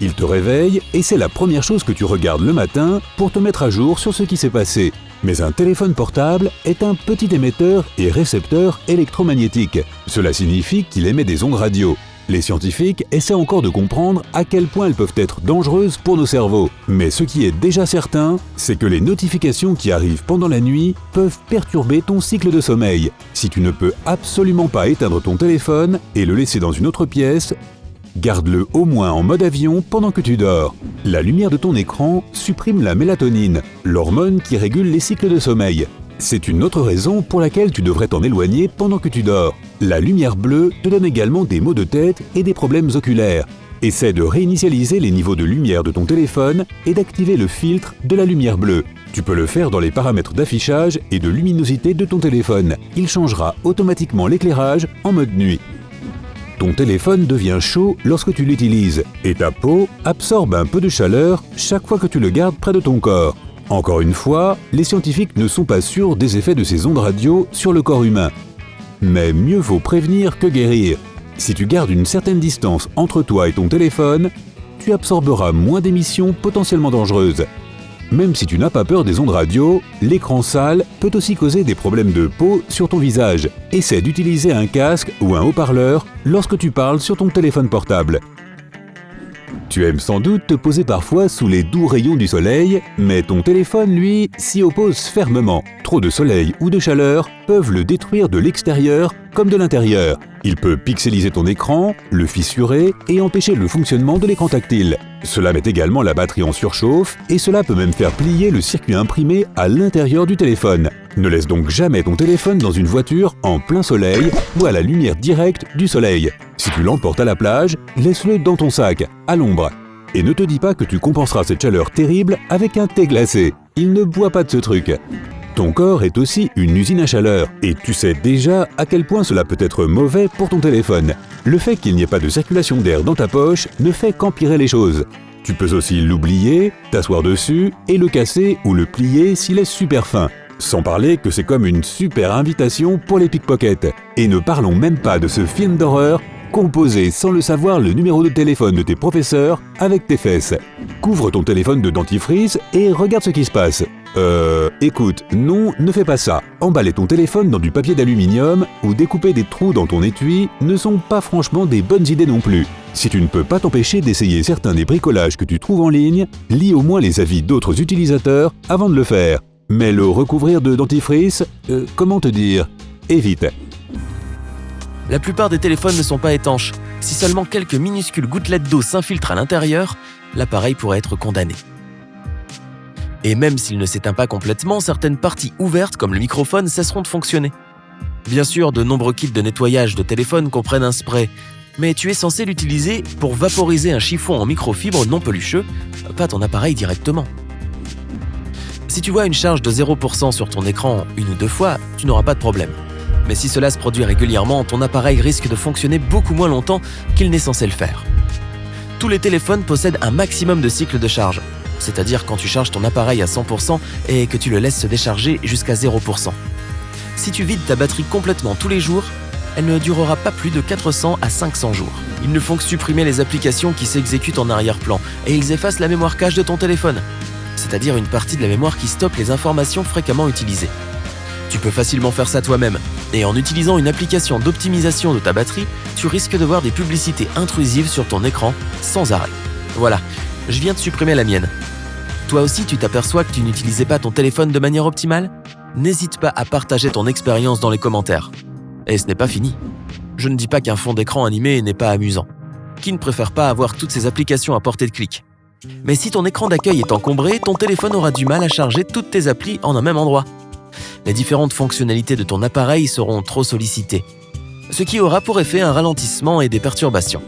Il te réveille et c'est la première chose que tu regardes le matin pour te mettre à jour sur ce qui s'est passé. Mais un téléphone portable est un petit émetteur et récepteur électromagnétique. Cela signifie qu'il émet des ondes radio. Les scientifiques essaient encore de comprendre à quel point elles peuvent être dangereuses pour nos cerveaux. Mais ce qui est déjà certain, c'est que les notifications qui arrivent pendant la nuit peuvent perturber ton cycle de sommeil. Si tu ne peux absolument pas éteindre ton téléphone et le laisser dans une autre pièce, garde-le au moins en mode avion pendant que tu dors. La lumière de ton écran supprime la mélatonine, l'hormone qui régule les cycles de sommeil. C'est une autre raison pour laquelle tu devrais t'en éloigner pendant que tu dors. La lumière bleue te donne également des maux de tête et des problèmes oculaires. Essaie de réinitialiser les niveaux de lumière de ton téléphone et d'activer le filtre de la lumière bleue. Tu peux le faire dans les paramètres d'affichage et de luminosité de ton téléphone. Il changera automatiquement l'éclairage en mode nuit. Ton téléphone devient chaud lorsque tu l'utilises et ta peau absorbe un peu de chaleur chaque fois que tu le gardes près de ton corps. Encore une fois, les scientifiques ne sont pas sûrs des effets de ces ondes radio sur le corps humain. Mais mieux vaut prévenir que guérir. Si tu gardes une certaine distance entre toi et ton téléphone, tu absorberas moins d'émissions potentiellement dangereuses. Même si tu n'as pas peur des ondes radio, l'écran sale peut aussi causer des problèmes de peau sur ton visage. Essaie d'utiliser un casque ou un haut-parleur lorsque tu parles sur ton téléphone portable. Tu aimes sans doute te poser parfois sous les doux rayons du soleil, mais ton téléphone, lui, s'y oppose fermement. Trop de soleil ou de chaleur peuvent le détruire de l'extérieur comme de l'intérieur. Il peut pixeliser ton écran, le fissurer et empêcher le fonctionnement de l'écran tactile. Cela met également la batterie en surchauffe et cela peut même faire plier le circuit imprimé à l'intérieur du téléphone. Ne laisse donc jamais ton téléphone dans une voiture en plein soleil ou à la lumière directe du soleil. Si tu l'emportes à la plage, laisse-le dans ton sac, à l'ombre. Et ne te dis pas que tu compenseras cette chaleur terrible avec un thé glacé. Il ne boit pas de ce truc. Ton corps est aussi une usine à chaleur et tu sais déjà à quel point cela peut être mauvais pour ton téléphone. Le fait qu'il n'y ait pas de circulation d'air dans ta poche ne fait qu'empirer les choses. Tu peux aussi l'oublier, t'asseoir dessus et le casser ou le plier s'il est super fin. Sans parler que c'est comme une super invitation pour les pickpockets. Et ne parlons même pas de ce film d'horreur composer sans le savoir le numéro de téléphone de tes professeurs avec tes fesses. Couvre ton téléphone de dentifrice et regarde ce qui se passe. Écoute, non, ne fais pas ça. Emballer ton téléphone dans du papier d'aluminium ou découper des trous dans ton étui ne sont pas franchement des bonnes idées non plus. Si tu ne peux pas t'empêcher d'essayer certains des bricolages que tu trouves en ligne, lis au moins les avis d'autres utilisateurs avant de le faire. Mais le recouvrir de dentifrice, comment te dire, évite. La plupart des téléphones ne sont pas étanches. Si seulement quelques minuscules gouttelettes d'eau s'infiltrent à l'intérieur, l'appareil pourrait être condamné. Et même s'il ne s'éteint pas complètement, certaines parties ouvertes, comme le microphone, cesseront de fonctionner. Bien sûr, de nombreux kits de nettoyage de téléphone comprennent un spray, mais tu es censé l'utiliser pour vaporiser un chiffon en microfibre non pelucheux, pas ton appareil directement. Si tu vois une charge de 0% sur ton écran une ou deux fois, tu n'auras pas de problème. Mais si cela se produit régulièrement, ton appareil risque de fonctionner beaucoup moins longtemps qu'il n'est censé le faire. Tous les téléphones possèdent un maximum de cycle de charge, c'est-à-dire quand tu charges ton appareil à 100% et que tu le laisses se décharger jusqu'à 0%. Si tu vides ta batterie complètement tous les jours, elle ne durera pas plus de 400 à 500 jours. Ils ne font que supprimer les applications qui s'exécutent en arrière-plan et ils effacent la mémoire cache de ton téléphone, c'est-à-dire une partie de la mémoire qui stocke les informations fréquemment utilisées. Tu peux facilement faire ça toi-même, et en utilisant une application d'optimisation de ta batterie, tu risques de voir des publicités intrusives sur ton écran sans arrêt. Voilà, je viens de supprimer la mienne. Toi aussi, tu t'aperçois que tu n'utilisais pas ton téléphone de manière optimale ? N'hésite pas à partager ton expérience dans les commentaires. Et ce n'est pas fini. Je ne dis pas qu'un fond d'écran animé n'est pas amusant. Qui ne préfère pas avoir toutes ces applications à portée de clic ? Mais si ton écran d'accueil est encombré, ton téléphone aura du mal à charger toutes tes applis en un même endroit. Les différentes fonctionnalités de ton appareil seront trop sollicitées, ce qui aura pour effet un ralentissement et des perturbations.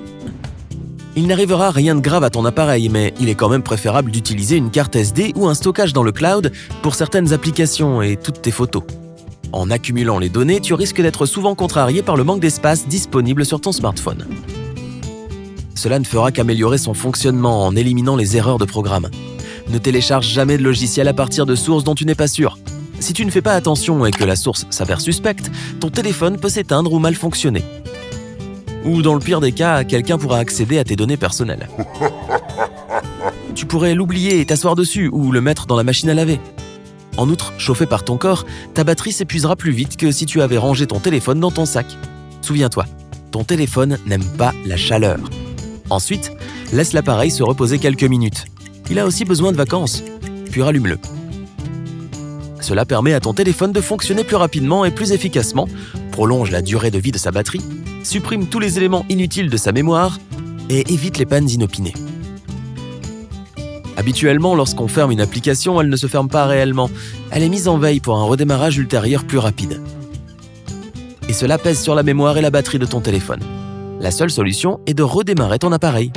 Il n'arrivera rien de grave à ton appareil, mais il est quand même préférable d'utiliser une carte SD ou un stockage dans le cloud pour certaines applications et toutes tes photos. En accumulant les données, tu risques d'être souvent contrarié par le manque d'espace disponible sur ton smartphone. Cela ne fera qu'améliorer son fonctionnement en éliminant les erreurs de programme. Ne télécharge jamais de logiciel à partir de sources dont tu n'es pas sûr. Si tu ne fais pas attention et que la source s'avère suspecte, ton téléphone peut s'éteindre ou mal fonctionner. Ou dans le pire des cas, quelqu'un pourra accéder à tes données personnelles. pourrais l'oublier et t'asseoir dessus ou le mettre dans la machine à laver. En outre, chauffé par ton corps, ta batterie s'épuisera plus vite que si tu avais rangé ton téléphone dans ton sac. Souviens-toi, ton téléphone n'aime pas la chaleur. Ensuite, laisse l'appareil se reposer quelques minutes. Il a aussi besoin de vacances, puis rallume-le. Cela permet à ton téléphone de fonctionner plus rapidement et plus efficacement, prolonge la durée de vie de sa batterie, supprime tous les éléments inutiles de sa mémoire et évite les pannes inopinées. Habituellement, lorsqu'on ferme une application, elle ne se ferme pas réellement. Elle est mise en veille pour un redémarrage ultérieur plus rapide. Et cela pèse sur la mémoire et la batterie de ton téléphone. La seule solution est de redémarrer ton appareil.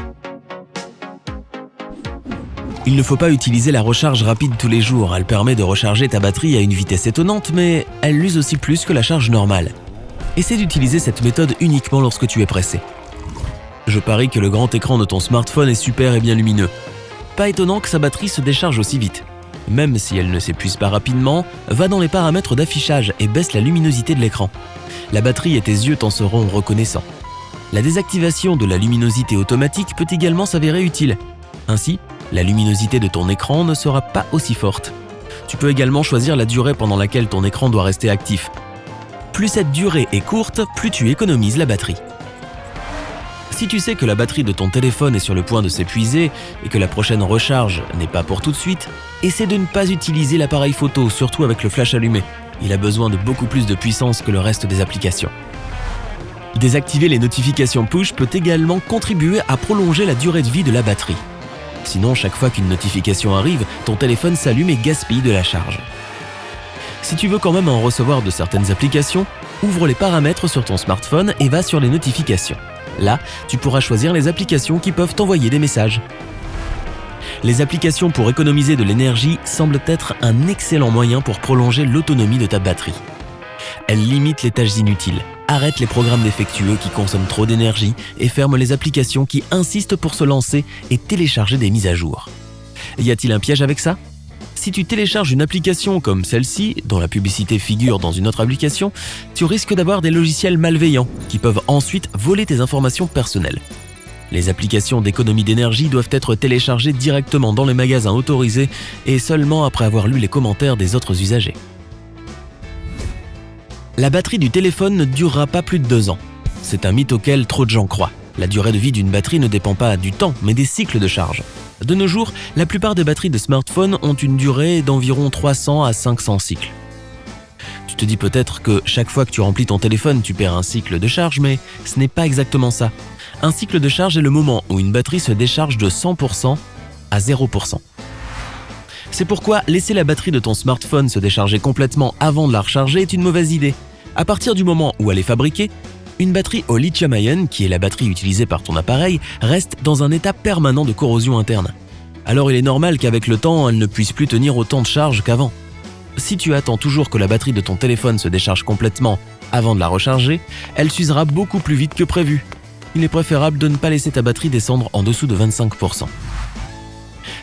Il ne faut pas utiliser la recharge rapide tous les jours. Elle permet de recharger ta batterie à une vitesse étonnante, mais elle l'use aussi plus que la charge normale. Essaie d'utiliser cette méthode uniquement lorsque tu es pressé. Je parie que le grand écran de ton smartphone est super et bien lumineux. Pas étonnant que sa batterie se décharge aussi vite. Même si elle ne s'épuise pas rapidement, va dans les paramètres d'affichage et baisse la luminosité de l'écran. La batterie et tes yeux t'en seront reconnaissants. La désactivation de la luminosité automatique peut également s'avérer utile. Ainsi, la luminosité de ton écran ne sera pas aussi forte. Tu peux également choisir la durée pendant laquelle ton écran doit rester actif. Plus cette durée est courte, plus tu économises la batterie. Si tu sais que la batterie de ton téléphone est sur le point de s'épuiser et que la prochaine recharge n'est pas pour tout de suite, essaie de ne pas utiliser l'appareil photo, surtout avec le flash allumé. Il a besoin de beaucoup plus de puissance que le reste des applications. Désactiver les notifications push peut également contribuer à prolonger la durée de vie de la batterie. Sinon, chaque fois qu'une notification arrive, ton téléphone s'allume et gaspille de la charge. Si tu veux quand même en recevoir de certaines applications, ouvre les paramètres sur ton smartphone et va sur les notifications. Là, tu pourras choisir les applications qui peuvent t'envoyer des messages. Les applications pour économiser de l'énergie semblent être un excellent moyen pour prolonger l'autonomie de ta batterie. Elles limitent les tâches inutiles, arrêtent les programmes défectueux qui consomment trop d'énergie et ferment les applications qui insistent pour se lancer et télécharger des mises à jour. Y a-t-il un piège avec ça ? Si tu télécharges une application comme celle-ci, dont la publicité figure dans une autre application, tu risques d'avoir des logiciels malveillants qui peuvent ensuite voler tes informations personnelles. Les applications d'économie d'énergie doivent être téléchargées directement dans les magasins autorisés et seulement après avoir lu les commentaires des autres usagers. La batterie du téléphone ne durera pas plus de 2 ans. C'est un mythe auquel trop de gens croient. La durée de vie d'une batterie ne dépend pas du temps, mais des cycles de charge. De nos jours, la plupart des batteries de smartphones ont une durée d'environ 300 à 500 cycles. Tu te dis peut-être que chaque fois que tu remplis ton téléphone, tu perds un cycle de charge, mais ce n'est pas exactement ça. Un cycle de charge est le moment où une batterie se décharge de 100% à 0%. C'est pourquoi laisser la batterie de ton smartphone se décharger complètement avant de la recharger est une mauvaise idée. À partir du moment où elle est fabriquée, une batterie au lithium-ion, qui est la batterie utilisée par ton appareil, reste dans un état permanent de corrosion interne. Alors il est normal qu'avec le temps, elle ne puisse plus tenir autant de charge qu'avant. Si tu attends toujours que la batterie de ton téléphone se décharge complètement avant de la recharger, elle s'usera beaucoup plus vite que prévu. Il est préférable de ne pas laisser ta batterie descendre en dessous de 25%.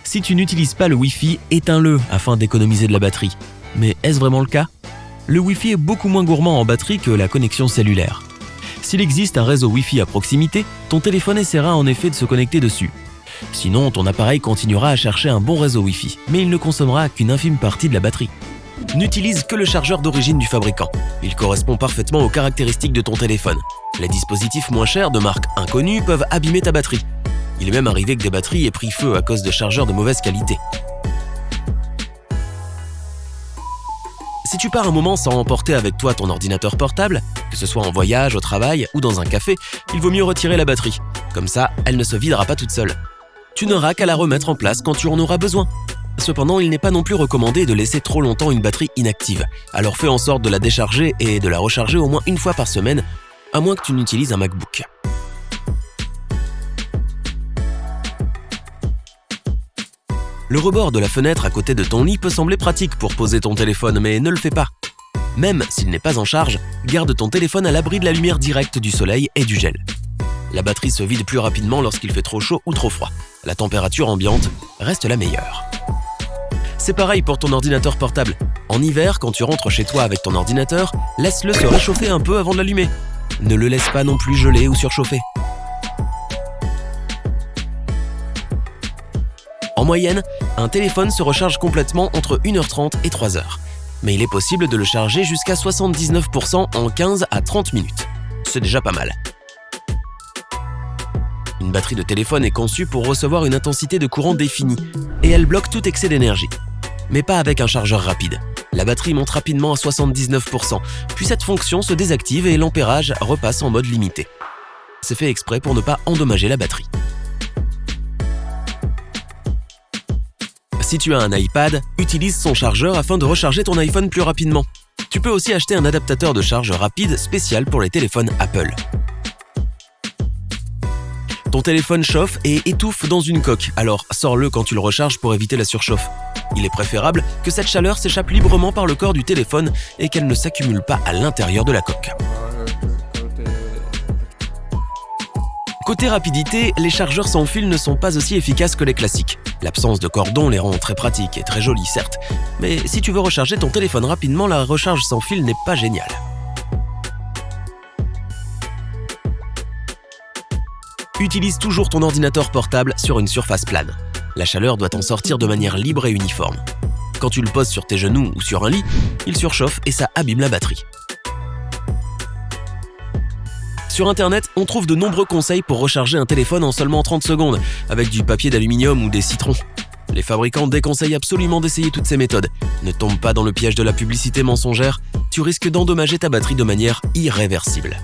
Si tu n'utilises pas le Wi-Fi, éteins-le afin d'économiser de la batterie. Mais est-ce vraiment le cas ? Le Wi-Fi est beaucoup moins gourmand en batterie que la connexion cellulaire. S'il existe un réseau Wi-Fi à proximité, ton téléphone essaiera en effet de se connecter dessus. Sinon, ton appareil continuera à chercher un bon réseau Wi-Fi, mais il ne consommera qu'une infime partie de la batterie. N'utilise que le chargeur d'origine du fabricant. Il correspond parfaitement aux caractéristiques de ton téléphone. Les dispositifs moins chers de marque inconnue peuvent abîmer ta batterie. Il est même arrivé que des batteries aient pris feu à cause de chargeurs de mauvaise qualité. Si tu pars un moment sans emporter avec toi ton ordinateur portable, que ce soit en voyage, au travail ou dans un café, il vaut mieux retirer la batterie. Comme ça, elle ne se videra pas toute seule. Tu n'auras qu'à la remettre en place quand tu en auras besoin. Cependant, il n'est pas non plus recommandé de laisser trop longtemps une batterie inactive. Alors fais en sorte de la décharger et de la recharger au moins une fois par semaine, à moins que tu n'utilises un MacBook. Le rebord de la fenêtre à côté de ton lit peut sembler pratique pour poser ton téléphone, mais ne le fais pas. Même s'il n'est pas en charge, garde ton téléphone à l'abri de la lumière directe du soleil et du gel. La batterie se vide plus rapidement lorsqu'il fait trop chaud ou trop froid. La température ambiante reste la meilleure. C'est pareil pour ton ordinateur portable. En hiver, quand tu rentres chez toi avec ton ordinateur, laisse-le se réchauffer un peu avant de l'allumer. Ne le laisse pas non plus geler ou surchauffer. En moyenne, un téléphone se recharge complètement entre 1h30 et 3h. Mais il est possible de le charger jusqu'à 79% en 15 à 30 minutes. C'est déjà pas mal. Une batterie de téléphone est conçue pour recevoir une intensité de courant définie et elle bloque tout excès d'énergie. Mais pas avec un chargeur rapide. La batterie monte rapidement à 79%, puis cette fonction se désactive et l'ampérage repasse en mode limité. C'est fait exprès pour ne pas endommager la batterie. Si tu as un iPad, utilise son chargeur afin de recharger ton iPhone plus rapidement. Tu peux aussi acheter un adaptateur de charge rapide spécial pour les téléphones Apple. Ton téléphone chauffe et étouffe dans une coque, alors sors-le quand tu le recharges pour éviter la surchauffe. Il est préférable que cette chaleur s'échappe librement par le corps du téléphone et qu'elle ne s'accumule pas à l'intérieur de la coque. Côté rapidité, les chargeurs sans fil ne sont pas aussi efficaces que les classiques. L'absence de cordon les rend très pratiques et très jolis, certes. Mais si tu veux recharger ton téléphone rapidement, la recharge sans fil n'est pas géniale. Utilise toujours ton ordinateur portable sur une surface plane. La chaleur doit en sortir de manière libre et uniforme. Quand tu le poses sur tes genoux ou sur un lit, il surchauffe et ça abîme la batterie. Sur Internet, on trouve de nombreux conseils pour recharger un téléphone en seulement 30 secondes, avec du papier d'aluminium ou des citrons. Les fabricants déconseillent absolument d'essayer toutes ces méthodes. Ne tombe pas dans le piège de la publicité mensongère, tu risques d'endommager ta batterie de manière irréversible.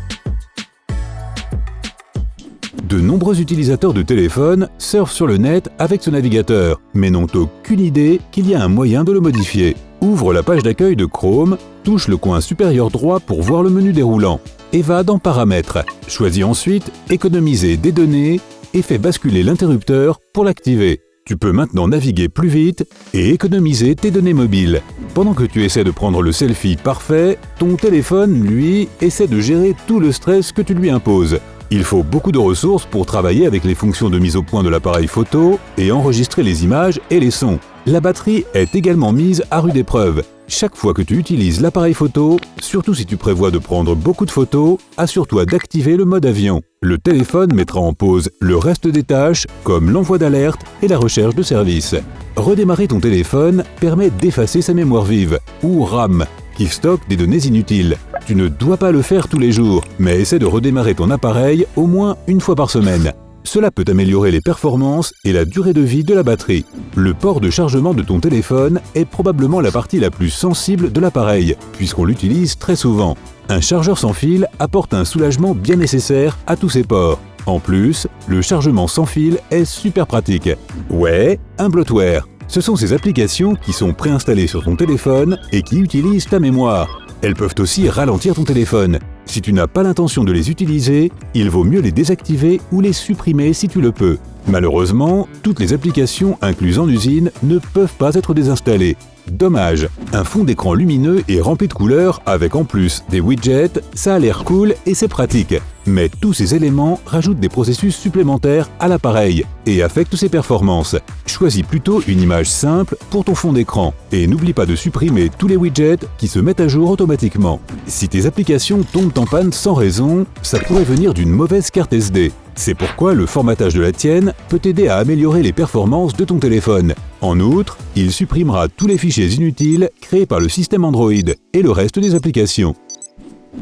De nombreux utilisateurs de téléphone surfent sur le net avec ce navigateur, mais n'ont aucune idée qu'il y a un moyen de le modifier. Ouvre la page d'accueil de Chrome, touche le coin supérieur droit pour voir le menu déroulant et va dans Paramètres. Choisis ensuite Économiser des données et fais basculer l'interrupteur pour l'activer. Tu peux maintenant naviguer plus vite et économiser tes données mobiles. Pendant que tu essaies de prendre le selfie parfait, ton téléphone, lui, essaie de gérer tout le stress que tu lui imposes. Il faut beaucoup de ressources pour travailler avec les fonctions de mise au point de l'appareil photo et enregistrer les images et les sons. La batterie est également mise à rude épreuve. Chaque fois que tu utilises l'appareil photo, surtout si tu prévois de prendre beaucoup de photos, assure-toi d'activer le mode avion. Le téléphone mettra en pause le reste des tâches, comme l'envoi d'alerte et la recherche de services. Redémarrer ton téléphone permet d'effacer sa mémoire vive, ou RAM, qui stocke des données inutiles. Tu ne dois pas le faire tous les jours, mais essaie de redémarrer ton appareil au moins une fois par semaine. Cela peut améliorer les performances et la durée de vie de la batterie. Le port de chargement de ton téléphone est probablement la partie la plus sensible de l'appareil, puisqu'on l'utilise très souvent. Un chargeur sans fil apporte un soulagement bien nécessaire à tous ces ports. En plus, le chargement sans fil est super pratique. Ouais, un bloatware. Ce sont ces applications qui sont préinstallées sur ton téléphone et qui utilisent ta mémoire. Elles peuvent aussi ralentir ton téléphone. Si tu n'as pas l'intention de les utiliser, il vaut mieux les désactiver ou les supprimer si tu le peux. Malheureusement, toutes les applications incluses en usine ne peuvent pas être désinstallées. Dommage, un fond d'écran lumineux et rempli de couleurs avec en plus des widgets, ça a l'air cool et c'est pratique. Mais tous ces éléments rajoutent des processus supplémentaires à l'appareil et affectent ses performances. Choisis plutôt une image simple pour ton fond d'écran et n'oublie pas de supprimer tous les widgets qui se mettent à jour automatiquement. Si tes applications tombent en panne sans raison, ça pourrait venir d'une mauvaise carte SD. C'est pourquoi le formatage de la tienne peut t'aider à améliorer les performances de ton téléphone. En outre, il supprimera tous les fichiers inutiles créés par le système Android et le reste des applications.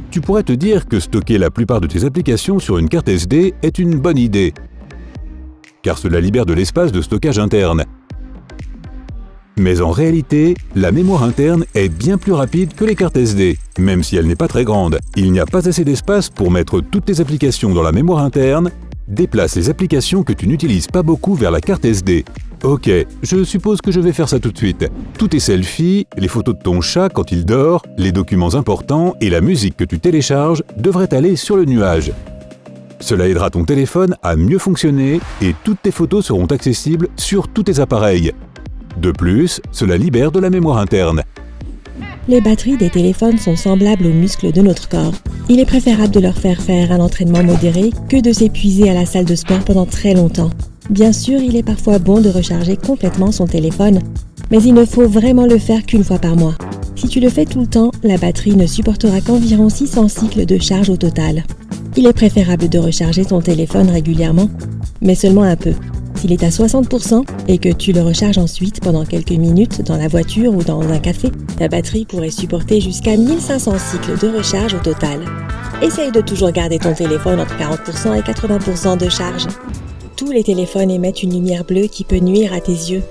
Tu pourrais te dire que stocker la plupart de tes applications sur une carte SD est une bonne idée, car cela libère de l'espace de stockage interne. Mais en réalité, la mémoire interne est bien plus rapide que les cartes SD. Même si elle n'est pas très grande, il n'y a pas assez d'espace pour mettre toutes tes applications dans la mémoire interne. Déplace les applications que tu n'utilises pas beaucoup vers la carte SD. Ok, je suppose que je vais faire ça tout de suite. Tous tes selfies, les photos de ton chat quand il dort, les documents importants et la musique que tu télécharges devraient aller sur le nuage. Cela aidera ton téléphone à mieux fonctionner et toutes tes photos seront accessibles sur tous tes appareils. De plus, cela libère de la mémoire interne. Les batteries des téléphones sont semblables aux muscles de notre corps. Il est préférable de leur faire un entraînement modéré que de s'épuiser à la salle de sport pendant très longtemps. Bien sûr, il est parfois bon de recharger complètement son téléphone, mais il ne faut vraiment le faire qu'une fois par mois. Si tu le fais tout le temps, la batterie ne supportera qu'environ 600 cycles de charge au total. Il est préférable de recharger ton téléphone régulièrement, mais seulement un peu. S'il est à 60% et que tu le recharges ensuite pendant quelques minutes dans la voiture ou dans un café, ta batterie pourrait supporter jusqu'à 1500 cycles de recharge au total. Essaye de toujours garder ton téléphone entre 40% et 80% de charge. Tous les téléphones émettent une lumière bleue qui peut nuire à tes yeux.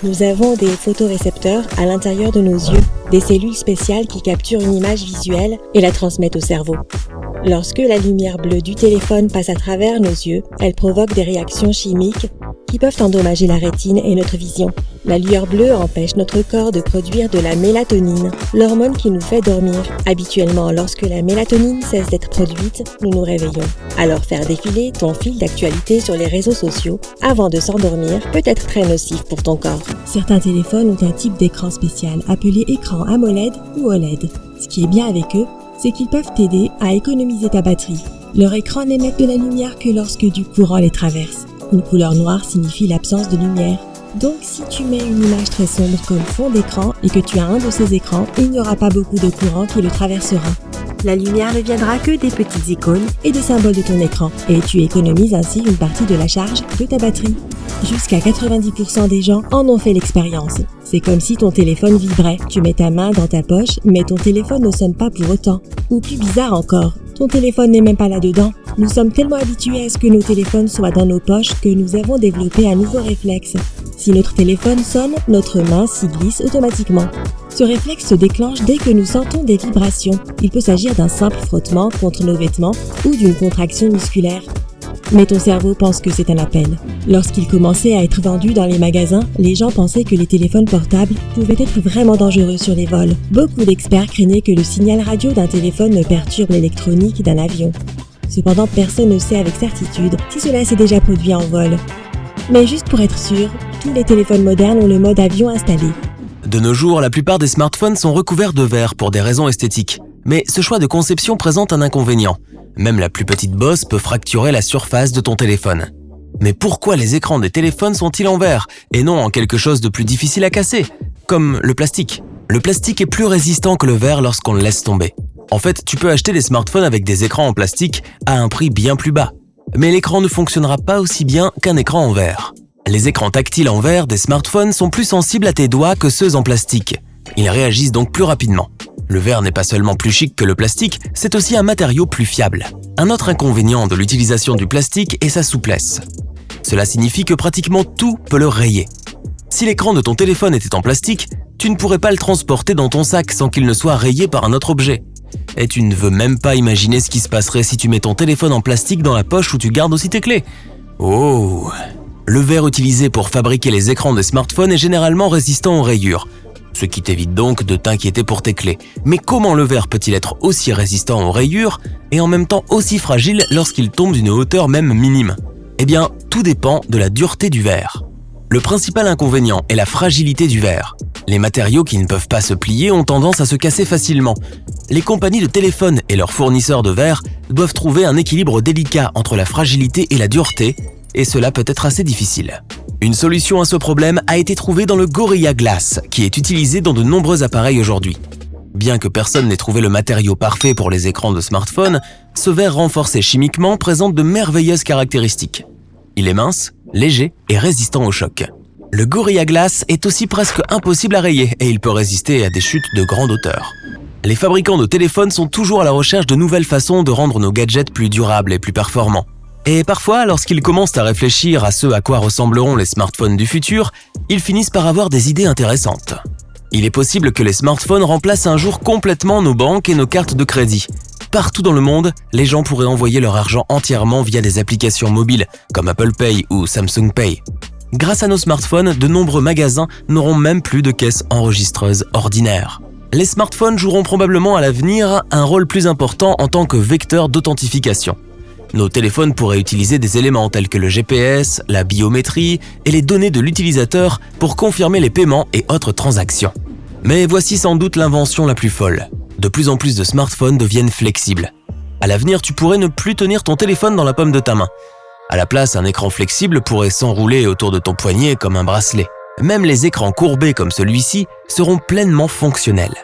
Nous avons des photorécepteurs à l'intérieur de nos yeux, des cellules spéciales qui capturent une image visuelle et la transmettent au cerveau. Lorsque la lumière bleue du téléphone passe à travers nos yeux, elle provoque des réactions chimiques qui peuvent endommager la rétine et notre vision. La lueur bleue empêche notre corps de produire de la mélatonine, l'hormone qui nous fait dormir. Habituellement, lorsque la mélatonine cesse d'être produite, nous nous réveillons. Alors faire défiler ton fil d'actualité sur les réseaux sociaux avant de s'endormir peut être très nocif pour ton corps. Certains téléphones ont un type d'écran spécial appelé écran AMOLED ou OLED. Ce qui est bien avec eux, c'est qu'ils peuvent t'aider à économiser ta batterie. Leur écran n'émet de la lumière que lorsque du courant les traverse. Une couleur noire signifie l'absence de lumière. Donc si tu mets une image très sombre comme fond d'écran et que tu as un de ces écrans, il n'y aura pas beaucoup de courant qui le traversera. La lumière ne viendra que des petites icônes et des symboles de ton écran et tu économises ainsi une partie de la charge de ta batterie. Jusqu'à 90% des gens en ont fait l'expérience. C'est comme si ton téléphone vibrait. Tu mets ta main dans ta poche, mais ton téléphone ne sonne pas pour autant. Ou plus bizarre encore, ton téléphone n'est même pas là-dedans. Nous sommes tellement habitués à ce que nos téléphones soient dans nos poches que nous avons développé un nouveau réflexe. Si notre téléphone sonne, notre main s'y glisse automatiquement. Ce réflexe se déclenche dès que nous sentons des vibrations. Il peut s'agir d'un simple frottement contre nos vêtements ou d'une contraction musculaire. Mais ton cerveau pense que c'est un appel. Lorsqu'il commençait à être vendu dans les magasins, les gens pensaient que les téléphones portables pouvaient être vraiment dangereux sur les vols. Beaucoup d'experts craignaient que le signal radio d'un téléphone ne perturbe l'électronique d'un avion. Cependant, personne ne sait avec certitude si cela s'est déjà produit en vol. Mais juste pour être sûr, tous les téléphones modernes ont le mode avion installé. De nos jours, la plupart des smartphones sont recouverts de verre pour des raisons esthétiques. Mais ce choix de conception présente un inconvénient. Même la plus petite bosse peut fracturer la surface de ton téléphone. Mais pourquoi les écrans des téléphones sont-ils en verre et non en quelque chose de plus difficile à casser, comme le plastique ? Le plastique est plus résistant que le verre lorsqu'on le laisse tomber. En fait, tu peux acheter des smartphones avec des écrans en plastique à un prix bien plus bas. Mais l'écran ne fonctionnera pas aussi bien qu'un écran en verre. Les écrans tactiles en verre des smartphones sont plus sensibles à tes doigts que ceux en plastique. Ils réagissent donc plus rapidement. Le verre n'est pas seulement plus chic que le plastique, c'est aussi un matériau plus fiable. Un autre inconvénient de l'utilisation du plastique est sa souplesse. Cela signifie que pratiquement tout peut le rayer. Si l'écran de ton téléphone était en plastique, tu ne pourrais pas le transporter dans ton sac sans qu'il ne soit rayé par un autre objet. Et tu ne veux même pas imaginer ce qui se passerait si tu mets ton téléphone en plastique dans la poche où tu gardes aussi tes clés. Oh! Le verre utilisé pour fabriquer les écrans des smartphones est généralement résistant aux rayures, ce qui t'évite donc de t'inquiéter pour tes clés. Mais comment le verre peut-il être aussi résistant aux rayures et en même temps aussi fragile lorsqu'il tombe d'une hauteur même minime ? Eh bien, tout dépend de la dureté du verre. Le principal inconvénient est la fragilité du verre. Les matériaux qui ne peuvent pas se plier ont tendance à se casser facilement. Les compagnies de téléphones et leurs fournisseurs de verre doivent trouver un équilibre délicat entre la fragilité et la dureté, et cela peut être assez difficile. Une solution à ce problème a été trouvée dans le Gorilla Glass, qui est utilisé dans de nombreux appareils aujourd'hui. Bien que personne n'ait trouvé le matériau parfait pour les écrans de smartphone, ce verre renforcé chimiquement présente de merveilleuses caractéristiques. Il est mince, léger et résistant au choc. Le Gorilla Glass est aussi presque impossible à rayer et il peut résister à des chutes de grande hauteur. Les fabricants de téléphones sont toujours à la recherche de nouvelles façons de rendre nos gadgets plus durables et plus performants. Et parfois, lorsqu'ils commencent à réfléchir à ce à quoi ressembleront les smartphones du futur, ils finissent par avoir des idées intéressantes. Il est possible que les smartphones remplacent un jour complètement nos banques et nos cartes de crédit. Partout dans le monde, les gens pourraient envoyer leur argent entièrement via des applications mobiles comme Apple Pay ou Samsung Pay. Grâce à nos smartphones, de nombreux magasins n'auront même plus de caisses enregistreuses ordinaires. Les smartphones joueront probablement à l'avenir un rôle plus important en tant que vecteur d'authentification. Nos téléphones pourraient utiliser des éléments tels que le GPS, la biométrie et les données de l'utilisateur pour confirmer les paiements et autres transactions. Mais voici sans doute l'invention la plus folle. De plus en plus de smartphones deviennent flexibles. À l'avenir, tu pourrais ne plus tenir ton téléphone dans la paume de ta main. À la place, un écran flexible pourrait s'enrouler autour de ton poignet comme un bracelet. Même les écrans courbés comme celui-ci seront pleinement fonctionnels.